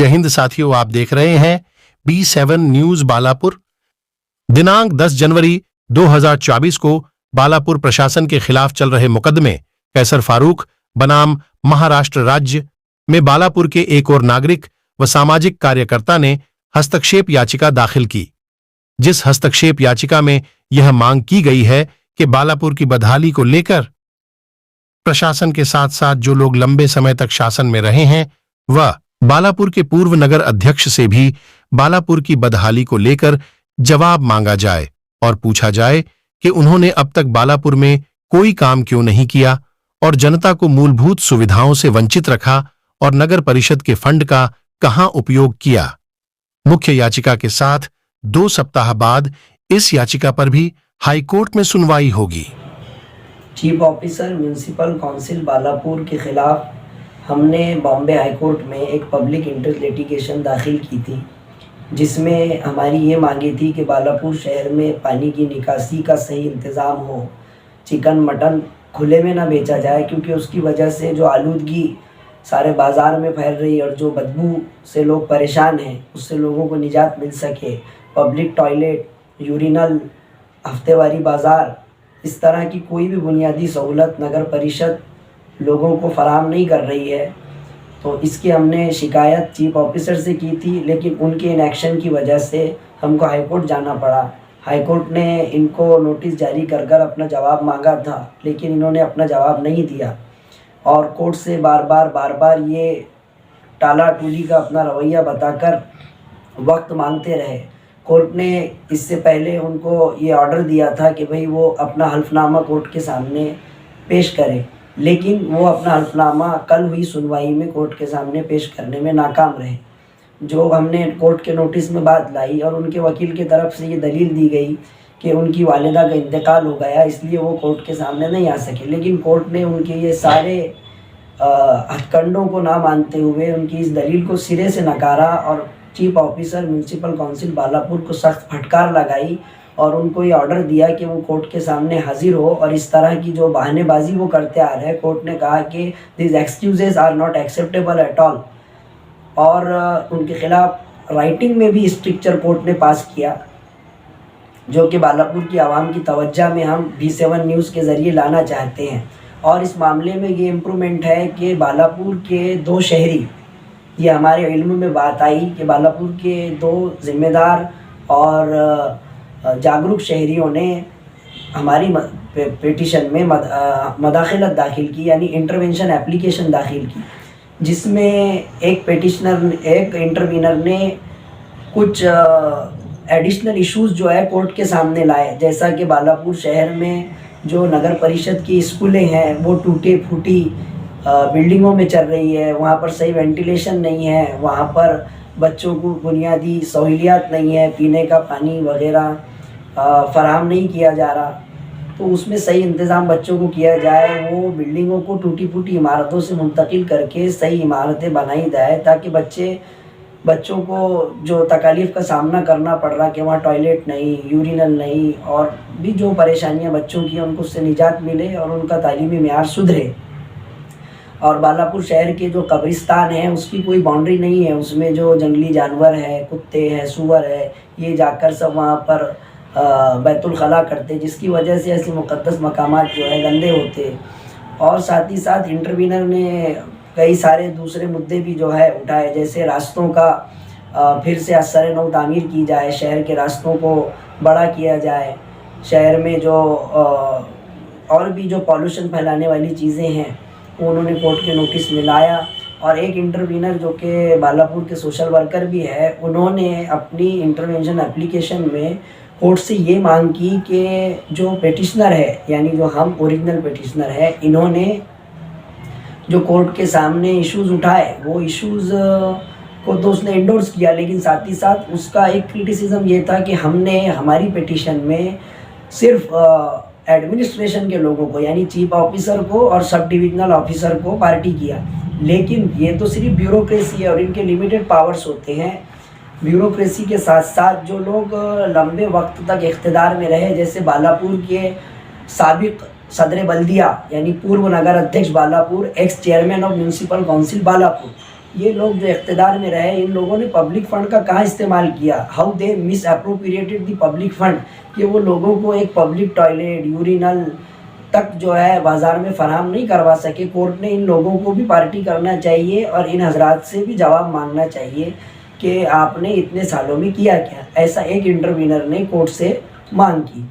जय हिंद साथियों, आप देख रहे हैं B7 न्यूज बालापुर। दिनांक 10 जनवरी 2024 को बालापुर प्रशासन के खिलाफ चल रहे मुकदमे कैसर फारूक बनाम महाराष्ट्र राज्य में बालापुर के एक और नागरिक व सामाजिक कार्यकर्ता ने हस्तक्षेप याचिका दाखिल की, जिस हस्तक्षेप याचिका में यह मांग की गई है कि बालापुर की बदहाली को लेकर प्रशासन के साथ साथ जो लोग लंबे समय तक शासन में रहे हैं वह बालापुर के पूर्व नगर अध्यक्ष से भी बालापुर की बदहाली को लेकर जवाब मांगा जाए और पूछा जाए कि उन्होंने अब तक बालापुर में कोई काम क्यों नहीं किया और जनता को मूलभूत सुविधाओं से वंचित रखा और नगर परिषद के फंड का कहां उपयोग किया। मुख्य याचिका के साथ 2 सप्ताह बाद इस याचिका पर भी हाईकोर्ट में सुनवाई होगी। Chief officer municipal council Balapur के खिलाफ हमने बॉम्बे हाईकोर्ट में एक पब्लिक इंटरेस्ट लिटिगेशन दाखिल की थी, जिसमें हमारी ये मांगी थी कि बालापुर शहर में पानी की निकासी का सही इंतज़ाम हो, चिकन मटन खुले में ना बेचा जाए क्योंकि उसकी वजह से जो आलूदगी सारे बाज़ार में फैल रही और जो बदबू से लोग परेशान हैं उससे लोगों को निजात मिल सके। पब्लिक टॉयलेट, यूरिनल, हफ्तेवारी बाज़ार, इस तरह की कोई भी बुनियादी सहूलत नगर परिषद लोगों को फराहम नहीं कर रही है। तो इसकी हमने शिकायत चीफ ऑफिसर से की थी, लेकिन उनके इनएक्शन की वजह से हमको हाईकोर्ट जाना पड़ा। हाईकोर्ट ने इनको नोटिस जारी कर कर अपना जवाब मांगा था, लेकिन इन्होंने अपना जवाब नहीं दिया और कोर्ट से बार बार ये टाला टूली का अपना रवैया बताकर वक्त मांगते रहे। कोर्ट ने इससे पहले उनको ये ऑर्डर दिया था कि भाई वो अपना हल्फनामा कोर्ट के सामने पेश करें, लेकिन वो अपना हल्फनामा कल हुई सुनवाई में कोर्ट के सामने पेश करने में नाकाम रहे। जो हमने कोर्ट के नोटिस में बात लाई और उनके वकील की तरफ से ये दलील दी गई कि उनकी वालिदा का इंतकाल हो गया, इसलिए वो कोर्ट के सामने नहीं आ सके। लेकिन कोर्ट ने उनके ये सारे हथकंडों को ना मानते हुए उनकी इस दलील को सिरे से नकारा और chief officer municipal council Balapur को सख्त फटकार लगाई और उनको ये ऑर्डर दिया कि वो कोर्ट के सामने हाजिर हो और इस तरह की जो बहानेबाजी वो करते आ रहे हैं। कोर्ट ने कहा कि this excuses are not acceptable at all और उनके खिलाफ राइटिंग में भी स्ट्रिक्चर कोर्ट ने पास किया, जो कि बालापुर की आवाम की तवज्जो में हम B7 न्यूज़ के ज़रिए लाना चाहते हैं। और इस मामले में ये इम्प्रूवमेंट है कि बालापुर के 2 शहरी, ये हमारे इल्म में बात आई कि बालापुर के 2 जिम्मेदार और जागरूक शहरियों ने हमारी पिटीशन में मदाखिलत दाखिल की, यानी इंटरवेंशन एप्लीकेशन दाखिल की, जिसमें एक इंटरवीनर ने कुछ एडिशनल इश्यूज़ जो है कोर्ट के सामने लाए, जैसा कि बालापुर शहर में जो नगर परिषद की स्कूलें हैं वो टूटी फूटी बिल्डिंगों में चल रही है, वहाँ पर सही वेंटिलेशन नहीं है, वहाँ पर बच्चों को बुनियादी सहूलियात नहीं है, पीने का पानी वगैरह फराहम नहीं किया जा रहा। तो उसमें सही इंतज़ाम बच्चों को किया जाए, वो बिल्डिंगों को टूटी फूटी इमारतों से मुंतकिल करके सही इमारतें बनाई जाए ताकि बच्चों को जो तकालीफ का सामना करना पड़ रहा कि वहाँ टॉयलेट नहीं, यूरिनल नहीं और भी जो परेशानियाँ बच्चों की उनको उससे निजात मिले और उनका तालीमी मेयार सुधरे। और बालापुर शहर के जो कब्रिस्तान है उसकी कोई बाउंड्री नहीं है, उसमें जो जंगली जानवर है, कुत्ते हैं, सूअर है, ये जाकर सब वहाँ पर बैतुल खला करते, जिसकी वजह से ऐसे मुक़द्दस मकामात जो है गंदे होते। और साथ ही साथ इंटरवीनर ने कई सारे दूसरे मुद्दे भी जो है उठाए, जैसे रास्तों का फिर से असर नौ तामीर की जाए, शहर के रास्तों को बड़ा किया जाए, शहर में जो और भी जो पॉल्यूशन फैलाने वाली चीज़ें हैं उन्होंने कोर्ट के नोटिस में लाया। और एक इंटरवीनर जो कि बालापुर के सोशल वर्कर भी है, उन्होंने अपनी इंटरवेंशन एप्लीकेशन में कोर्ट से ये मांग की कि जो पेटिशनर है, यानी जो हम ओरिजिनल पेटिशनर है, इन्होंने जो कोर्ट के सामने इश्यूज़ उठाए वो इश्यूज़ को तो उसने एंडोर्स किया, लेकिन साथ ही साथ उसका एक क्रिटिसिज्म ये था कि हमने हमारी पिटीशन में सिर्फ एडमिनिस्ट्रेशन के लोगों को, यानी चीफ ऑफिसर को और सब डिविजनल ऑफिसर को पार्टी किया, लेकिन ये तो सिर्फ ब्यूरोक्रेसी है और इनके लिमिटेड पावर्स होते हैं। ब्यूरोक्रेसी के साथ साथ जो लोग लंबे वक्त तक इख्तिदार में रहे, जैसे बालापुर के साबिक सदर बल्दिया यानी पूर्व नगर अध्यक्ष Balapur, x chairman of municipal council Balapur, ये लोग जो इक़्तिदार में रहे, इन लोगों ने पब्लिक फ़ंड का कहाँ इस्तेमाल किया, how they miss appropriated the public fund, कि वो लोगों को एक पब्लिक टॉयलेट, यूरिनल तक जो है बाज़ार में फ़राहम नहीं करवा सके। कोर्ट ने इन लोगों को भी पार्टी करना चाहिए और इन हजरात से भी जवाब मांगना चाहिए कि आपने इतने सालों में किया क्या। ऐसा एक इंटरवीनर ने कोर्ट से मांग की।